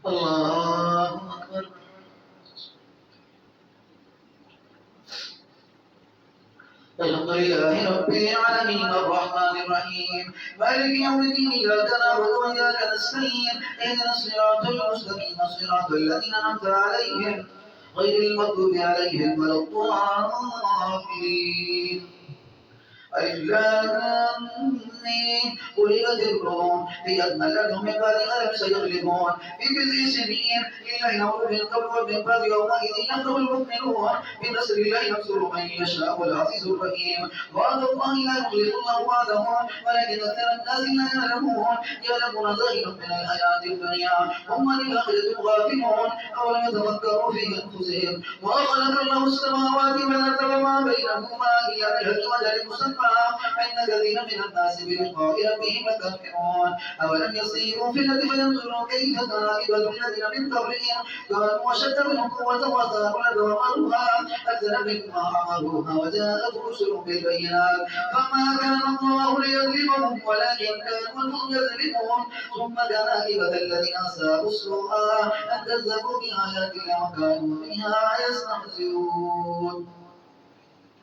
الله أكبر. الحمد لله رب العالمين الرحمن الرحيم مالك يوم الدين إياك نعبد وإياك نستعين اهدنا الصراط المستقيم صراط الذين أنعمت عليهم غير المغضوب عليهم ولا الضالين. الجنين ولدت الروم في أدنى الأرض من بعد ألم سيغلبون في بضع سنين إلا يعود من قبل ومن بعد يومئذ يفرح المؤمنون بنصر الله ينصر من يشاء والعزيز الرحيم وعد الله لا يخلف الله وعده ولكن أكثر الناس لا يعلمون يعلمون ظاهرا من الحياة الدنيا هم عن الآخرة غافلون أولم يتفكروا في أنفسهم وخلق الله السماوات والأرض وما بينهما إلا بالحق وأجل مسمى إن كثيرا من الناس بلقاء ربهم لكافرون أولم يسيروا في الأرض فينظروا كيف كان عاقبة الذين من قبلهم كانوا أشد منهم قوة وآثاروا الأرض وعمروها أكثر مما عمروها وجاءتهم رسلهم بالبينات فما كان الله ليظلمهم ولكن كانوا أنفسهم يظلمون ثم كان عاقبة الذين أساءوا السوء أن كذبوا بآيات الله وكانوا بها يستهزئون.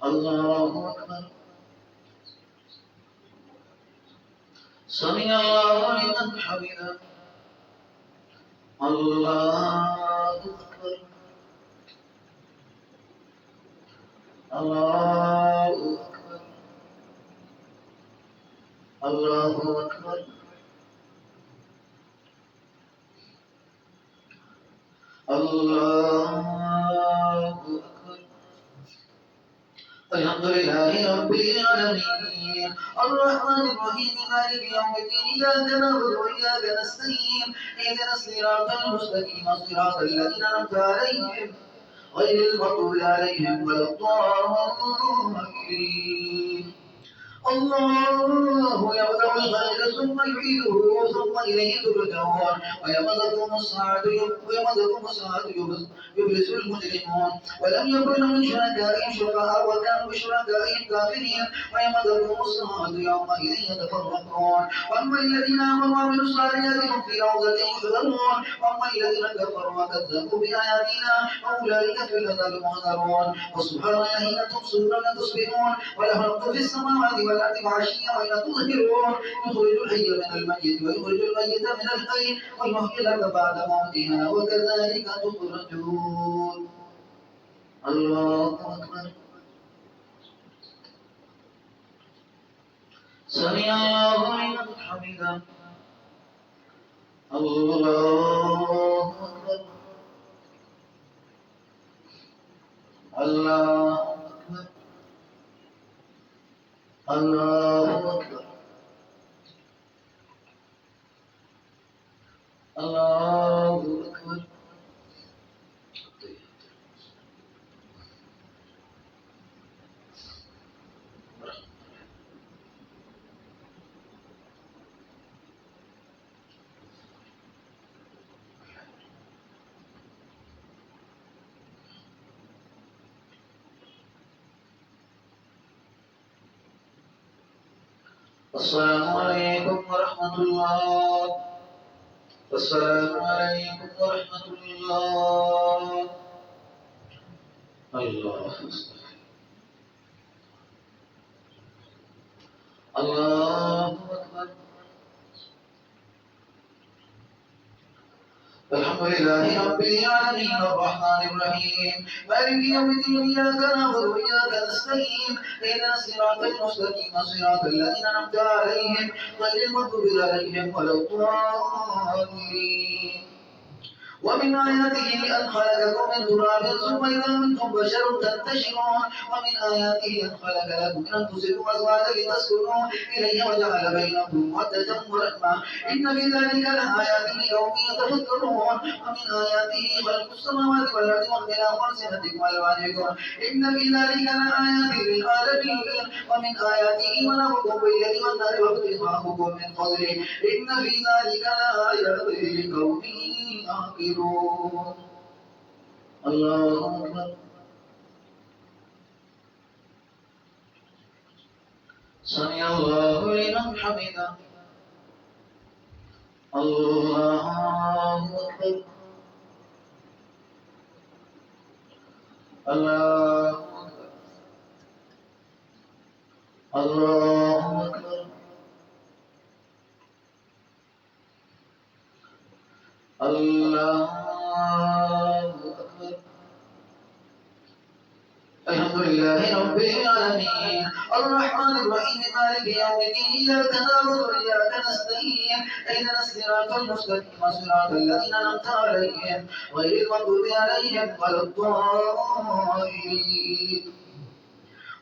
الله أكبر. سمع الله لمن حمده. الله أكبر. الله أكبر. الله أكبر. الله أكبر. الحمد لله رب العالمين الرحمن الرحيم مالك يوم الدين إياك نعبد وإياك نستعين اهدنا الصراط المستقيم صراط الذين أنعمت عليهم غير المغضوب عليهم ولا الضالين. الله يبدأ الخلق ثم يعيده ثم إليه ترجعون ويمدكم الساعة يبلس المجرمون ولم يكن من شركائهم شفعاء وكانوا بشركائهم كافرين ويمدكم الساعة يومئذ يتفرقون وأما الذين آمنوا وعملوا الصالحات هم في روضة يحضرون وأما الذين كفروا وكذبوا بآياتنا فأولئك في العذاب محضرون وسبحان الله حين تمسون وتصبحون وله الحمد في السماوات والأرض وعشيا وحين تظهرون يخرج الحي من الميت ويخرج الميت من الحي ويحيي الأرض بعد موتها وكذلك تخرجون. الله أكبر. سمع الله لمن حمده. الله أكبر. الله أكبر. الله أكبر. الله أكبر. السلام عليكم ورحمة الله. السلام عليكم ورحمة الله. الله الله أكبر. الحمد لله رب العالمين الرحمن الرحيم مالك يوم الدين إياك نعبد وإياك نستعين اهدنا الصراط المستقيم صراط الذين أنعمت عليهم غير المغضوب عليهم ولا الضالين. ومن آياته أن خلقكم من تراب ثم إذا أنتم بشر تنتشرون ومن آياته أن خلق لكم من أنفسكم أزواجا لتسكنوا إليها وجعل بينكم مودة ورحمة إن في ذلك لآيات لقوم يتفكرون ومن آياته خلق السماوات والأرض واختلاف ألسنتكم وألوانكم إن في ذلك لآيات للعالمين ومن آياته منامكم بالليل والنهار واختلافكم من فضله إن في ذلك لآيات لقوم يعقلون. الله أكبر. سمع الله لمن حمده. الله الله أكبر الله أكبر. الحمد لله رب العالمين الرحمن الرحيم مالك يوم الدين إياك نعبد وإياك نستعين اهدنا الصراط المستقيم صراط الذين أنعمت عليهم غير المغضوب عليهم ولا الضالين.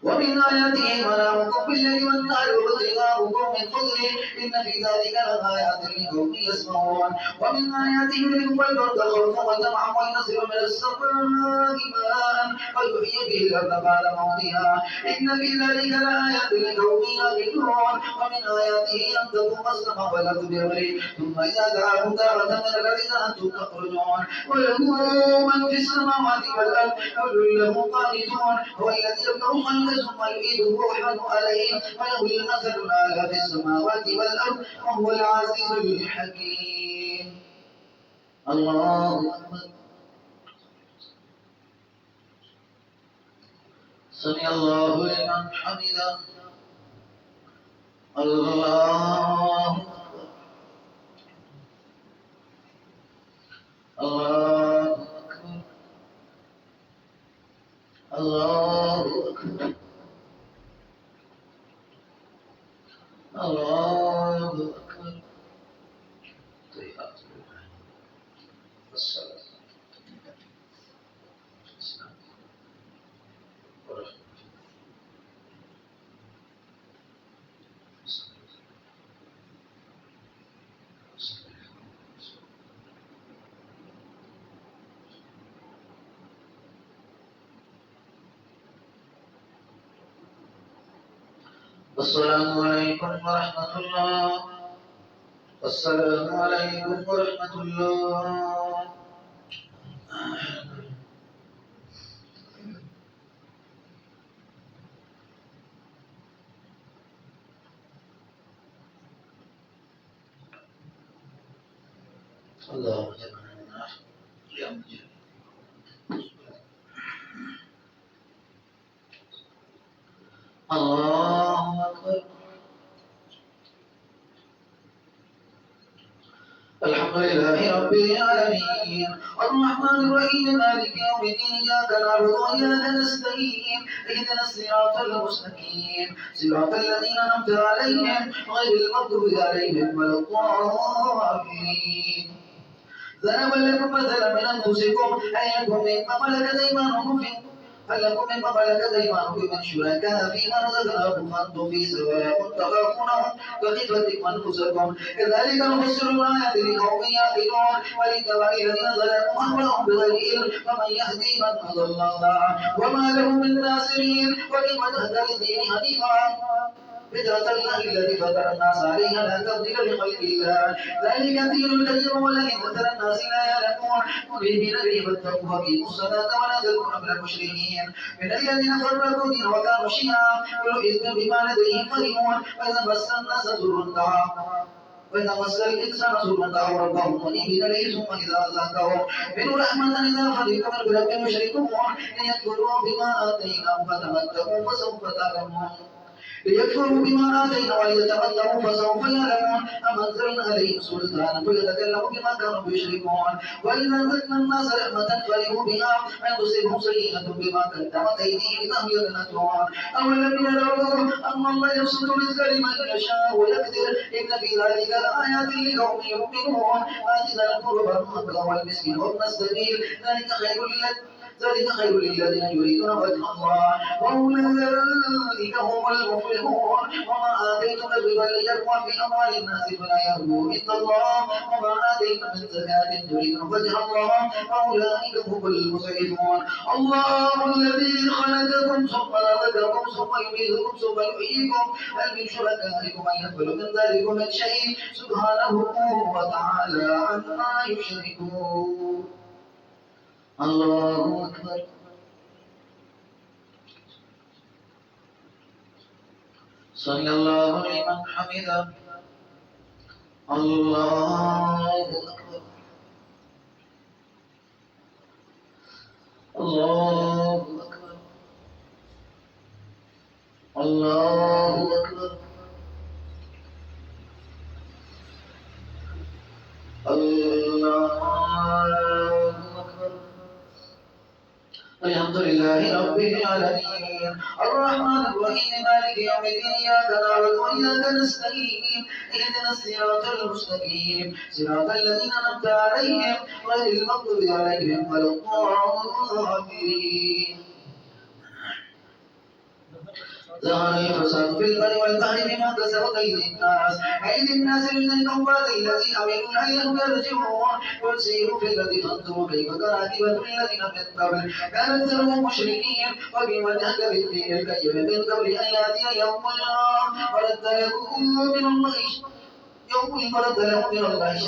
ومن آياته منامكم بالليل والنهار وابتغاؤكم من فضله إن في ذلك لآيات لقوم يسمعون. ومن آياته لكم البرد خوفا وطمعا وينزل من السماء ماء ويحيي به الأرض بعد موتها إن في ذلك لآيات لقوم يعقلون. ومن آياته أن تقوم السماء والأرض بأمره ثم إذا دعاكم دعوة من الأرض أنتم تخرجون وله من في السماوات والأرض كل له قانتون. هو الذي يبدأ الخلق ثم يعيده ويحمد عليه وله المثل الأعلى في السماوات والأرض وهو العزيز الحكيم. الله أكبر. سمع الله لمن حمده. الله أكبر. الله أكبر. الله أكبر. الله أكبر. الصلاة السلام عليكم ورحمة الله. السلام عليكم ورحمة الله. الله جمعنا يا مجيب. الله أكبر. الحمد لله رب العالمين الرحمن الرحيم مالك يوم الدين إياك نعبد وإياك نستعين اهدنا الصراط المستقيم صراط الذين أنعمت عليهم غير المغضوب عليهم ولا الضالين. ضرب لكم مثلا من أنفسكم أيكم مما ملكت أيمانكم فلكم مما ملكت أيمانكم من شركاء فيما رزقناكم فأنتم فيه سواء تخافونهم كخيفتكم أنفسكم كذلك نفسر الآيات لقوم يعقلون ولتبع الذين ظلموا أهواءهم بغير علم ومن يهدي من أضل الله وما لهم من ناصرين وكيف تهتدي الدين حنيفا فطرة الله التي فطر الناس عليها لا تبديل لخلق الله ذلك الدين القيم ولكن أكثر الناس لا يعلمون منيبين إليه فاتقوا وأقيموا الصلاة ولا تكونوا من المشركين من الذين فرقوا دين وكانوا شيعا كل حزب بما لديهم فرحون وإذا مس الناس ضر وإذا مس الإنسان ضر دعوا ربهم منيبين إليه ثم إذا أذاقهم منه رحمة إذا فريق من بربهم يشركون إن يكفروا بما آتيناهم فتمتعوا فسوف تعلمون ليكفروا بما آتينا وليتمتعوا فسوف يعلمون أم أنزلنا عليهم سلطانا فيتكلموا بما كانوا يشركون وإذا أذقنا الناس رحمة فرحوا بها أن تصيبهم سيئة بما قدمت أيديهم إذا هم يقنطون أولم يروا أن الله يبسط الرزق لمن يشاء ويقدر إن في ذلك لآيات لقوم يؤمنون آت ذا القربى والمسكين وابن السبيل ذلك خير للذين يريدون وجه الله وأولئك هم المفلحون وما آتيتم من ربا ليربو في أموال الناس فلا يربو عند الله وما آتيتم من زكاة تريدون وجه الله فأولئك هم المسرفون. الله الذي خلقكم ثم رزقكم ثم يميتكم ثم يحييكم هل من شركائكم من يفعل من ذلك من شيء سبحانه وتعالى عما يشركون. الله أكبر. سمع الله لمن حمده. الله أكبر. الله أكبر الله أكبر الله أكبر. الحمد لله رب العالمين الرحمن الرحيم مالك يوم الدين إياك نعبد وإياك نستعين اهدنا الصراط المستقيم صراط الذين أنعمت عليهم غير المغضوب عليهم ولا الضالين. ظهر الفساد في البر والبحر بما كسبت أيدي الناس ليذيقهم بعض الذي عملوا لعلهم يرجعون قل سيروا في الأرض فانظروا كيف كان عاقبة الذين من قبل كانت أكثرهم مشركين وكيف جاءك بالدين القيم من قبل أن يأتي يوم ورد لهم من الله يوم ورد لهم من الله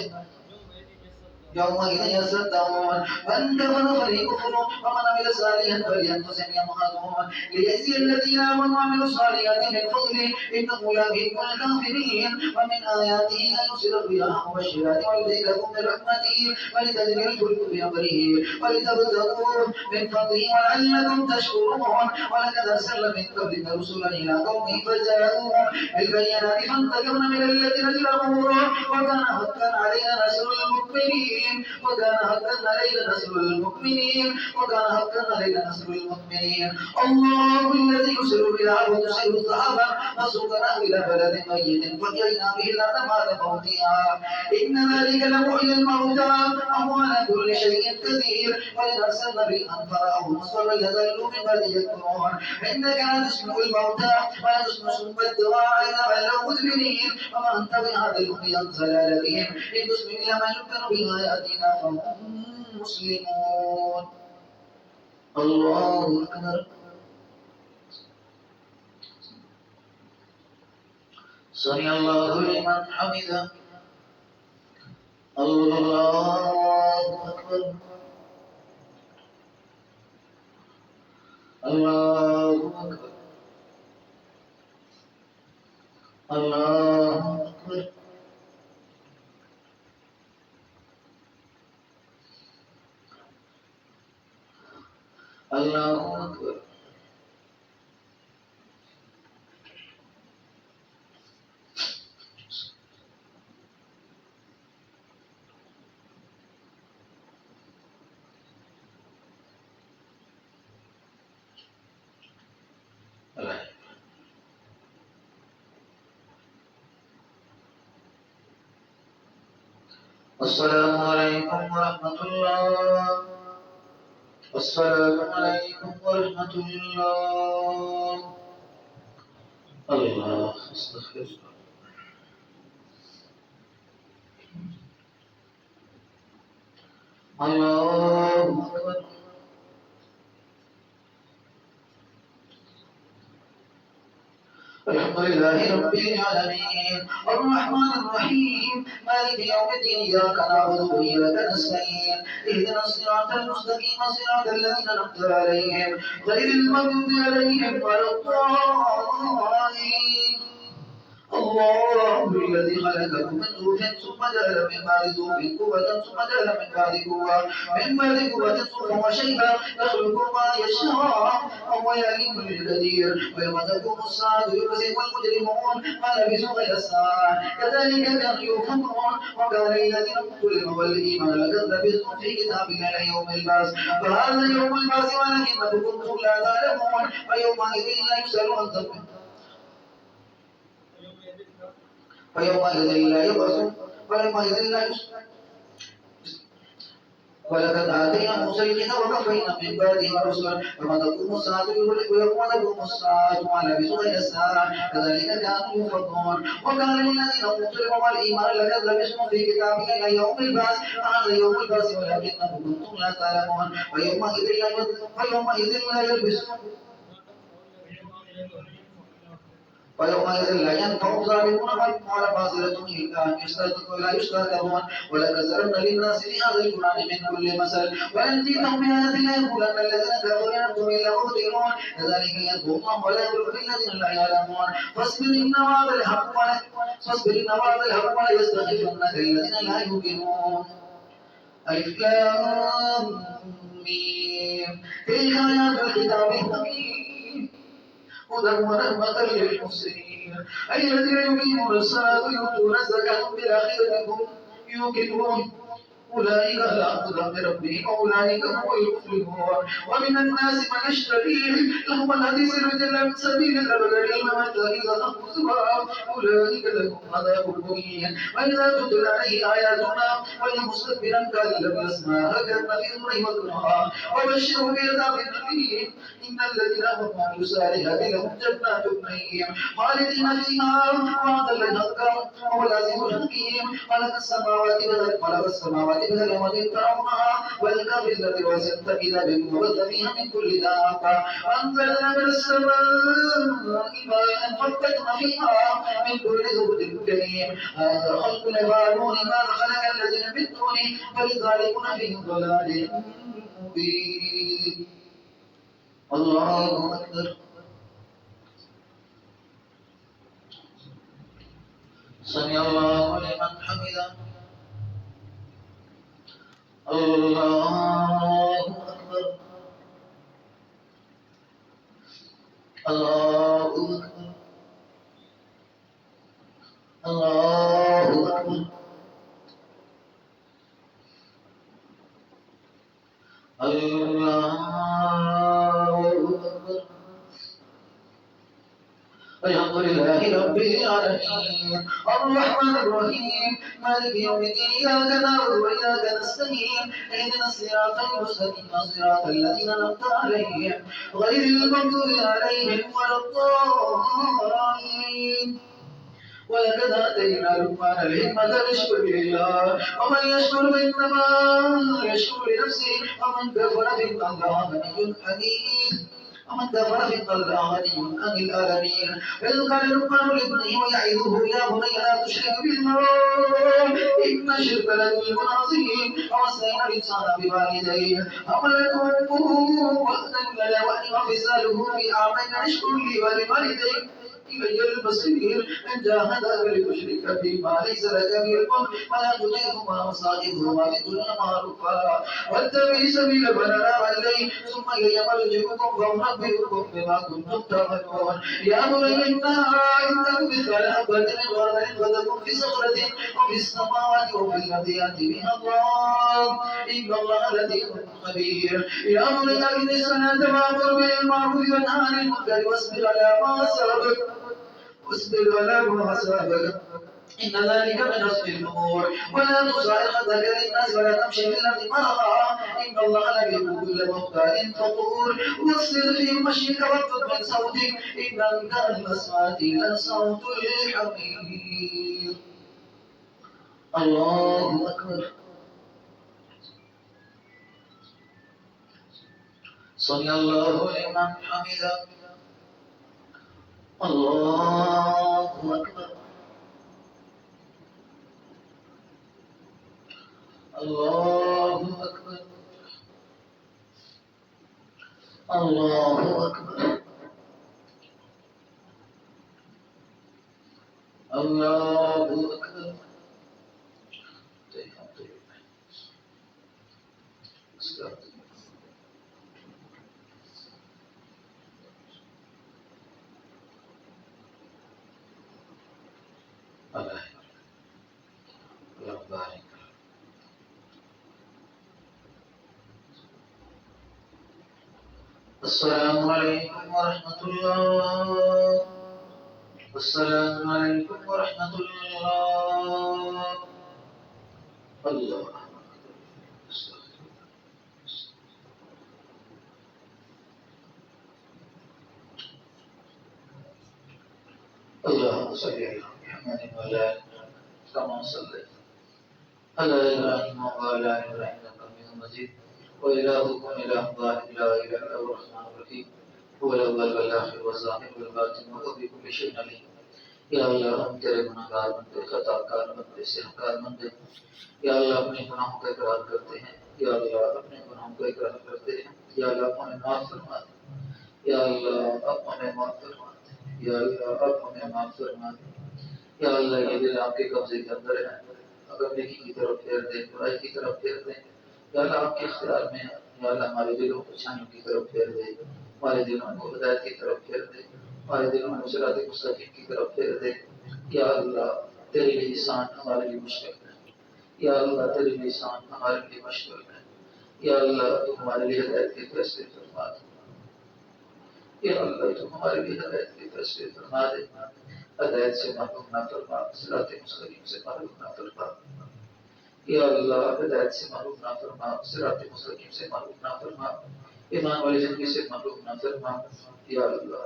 يومئذ يصدقون من كفر فليكفر ومن عمل صالحا فلينفسهم يمهدون ليجزي الذين امنوا وعملوا الصالحات من فضله انه لا يحب الكافرين ومن اياته ان يرسل الرياح مبشرات ويذيقكم من رحمته ولتجري الفلك بامره ولتبتغوا من فضله ولعلكم تشكرون ولقد ارسلنا من قبلك رسلا الى قومه فجاءوهم بالبينات فانتقمنا من الذين ظلموا وكان حقا علينا نصر المؤمنين وكان حقا علينا نصر المؤمنين وكان حقا علينا نصر المؤمنين. الله الذي يرسل الرياح وتسير السحابا فسقناه الى بلد ميت فاحيينا به الارض بعد موتها ان ذلك لمحيي الموتى وهو على كل شيء قدير وإذ ارسلنا ريحا فرأوه مصفرا يظلوا من بعد يكفرون انك لا تسمع الموتى ولا تسمع صم الدعاء اذا ولوا مدبرين وما انت بهذا الامي عن ضلالتهم ان تسمع الا من يؤمن بآياتنا فهم مسلمون. الله أكبر. سمع الله لمن حمده. الله أكبر. الله أكبر. الله أكبر. الله أكبر. السلام عليكم ورحمة الله. السلام عليكم ورحمة الله. الله استغفر الله أكبر. الحمد لله رب العالمين الرحمن الرحيم مالك يوم الدين إياك نعبد وإياك نستعين اهدنا الصراط المستقيم صراط الذين أنعمت عليهم غير المغضوب عليهم ولا الضالين. الله الذي خلقكم من ضعف ثم جعل من بعد ضعف قوة ثم جعل من بعد قوة ضعفا وشيبا يخلق ما يشاء وهو العليم القدير. ويوم تقوم الساعة يقسم المجرمون ما لبثوا غير الساعة كذلك كانوا يؤفكون وقال الذين أوتوا العلم والإيمان لقد لبثتم في كتاب الله إلى يوم البعث فهذا يوم البعث ولكنكم كنتم لا تعلمون ويومئذ لا يسأل عن ذنبه ويومئذ لا يبعثون ويومئذ لا يسأل. ولقد آتينا موسى الكتاب وكفينا من بعده الرسل وما تقوم الساعة ويوم تقوم الساعة ما لبثوا غير الساعة كذلك كانوا يؤفكون. وقال للذين أوتوا العلم والإيمان لقد لبثتم في كتابه إلى يوم البعث فهذا يوم البعث ولكنكم كنتم لا تعلمون ويومئذ لا يلبسون ويومئذ لا ينفع الظالمون ولا باصرة إلا أن يستهزئون ولقد ضربنا للناس في هذا القرآن من كل مثل وإن جئتهم بآية ليقولن الذين كفروا إن أنتم إلا مبطلون كذلك يطبع الله ولا يضر الذين لا يعلمون فاصبر إن وعد الحق ولا يستخفنك الذين لا يوقنون. ألف لام ميم تلك آيات الكتاب الحكيم هدى ورحمة للمحسنين الذين يقيمون الصلاة ويؤتون الزكاة بالآخرة هم يوقنون أولئك على هدى من ربهم وأولئك هم المفلحون ومن الناس من يشتري لهم الحديث ليضل عن سبيل الله بغير علم ويتخذها هزوا أولئك لهم عذاب مهين وإذا تتلى عليه آياتنا وهي مستكبرا كأن لم يسمعها كأن في أذنيه وقرا وبشره بعذاب أليم إن الذين آمنوا وعملوا الصالحات لهم جنات النعيم خالدين فيها وعد الله حقا وهو العزيز الحكيم خلق السماوات بالأرض ترونها والكافر الذي وزنت إذا بكم وبث فيها من كل دابة وأنزلنا من السماء ماء فأنبتنا فيها من كل زوج كريم هذا خلق العباد ما خلق الذين من دونه بل الظالمون في ضلال مبين الله أكبر سمع الله لمن حمده الله أكبر الله أكبر الله أكبر الله أكبر الحمد لله رب العالمين الرحمن الرحيم مالك يوم الدين إياك نعبد وإياك نستعين اهدنا الصراط المستقيم صراط الذين أنعمت عليهم غير المغضوب عليهم ولا الضالين ولقد آتينا لقمان الحكمة يشكر لله ومن يشكر فإنما يشكر لنفسه ومن كفر فإن الله غني حميد ومن كفر فإن الله غني عن العالمين وإذ قال لقمان لابنه ويعظه يا بني لا تشرك بالله إن الشرك لظلم عظيم ووصينا الإنسان بوالديه حملته أمه وهنا على وهن وفصاله في عامين أن اشكر لي ولوالديك إلي المصير إن جاهداك لتشرك بما ليس لك به علم فلا تطعهما وصاحبهما في الدنيا معروفا واتبع سبيل من أناب إليه ثم إلي مرجعكم فأنبئكم بما كنتم تعملون يا بني إنها إن تك مثقال حبة من خردل فتكن في صخرة وفي السماوات وفي الأرض يأتي بها الله إن الله لطيف خبير يا بني أقم الصلاة وأمر بالمعروف وانهى عن المنكر واصبر على ما أصابك واصبر على ما أصابك إن ذلك من عزم الأمور ولا تصعر خدك للناس ولا تمشي في الأرض مرحا إن الله لا يحب كل مختال فخور واصبر في مشيك واغضض من صوتك إن أنكر الأصوات لصوت الحمير الله أكبر سمع الله لمن حمده الله أكبر الله أكبر الله أكبر الله أكبر السلام عليكم ورحمة الله السلام عليكم ورحمة الله الله اللهم صل على محمد وعلى آل محمد كما صليت على إبراهيم وعلى آل إبراهيم إنك حميد مجيد وإلهكم إله واحد لا إله إلا هو الرحمن الرحيم هو الأول والآخر والظاهر والباطن وهو بكل شيء عليم या अल्लाह हम तेरे गुनाहगार बंदे खताकार बंदे सिहकार बंदे या अल्लाह अपने गुनाहों का इकरार करते हैं या अल्लाह अपने गुनाहों का इकरार करते हैं या अल्लाह हमें माफ फरमा दे या अल्लाह अब हमें माफ फरमा दे या अल्लाह अब हमें माफ फरमा दे या अल्लाह ये दिल आपके कब्जे के अंदर है अगर नेकी की तरफ फेर दे, बुराई की तरफ फेर दे। या अल्लाह आपके इख्तियार में है। या अल्लाह हमारे दिलों को अच्छाइयों की तरफ फेर दे, हमारे दिलों को हिदायत की तरफ फेर दे, हमारे दिलों को सिरात मुस्तकीम की तरफ फेर दे। या अल्लाह तेरे लिए एहसान हमारे लिए मुश्किल है। या अल्लाह तेरे लिए एहसान हमारे लिए मुश्किल है। या अल्लाह तू हमारे लिए हिदायत के फैसले फरमा दे। या अल्लाह तू हमारे लिए हिदायत के फैसले फरमा दे। हिदायत से महरूम ना फरमा, सिरात मुस्तकीम से महरूम ना फरमा। या अल्लाह हिदायत से महरूम ना फरमा, सिरात मुस्तकीम से महरूम ना फरमा, ईमान वाली जिंदगी से महरूम ना फरमा। या अल्लाह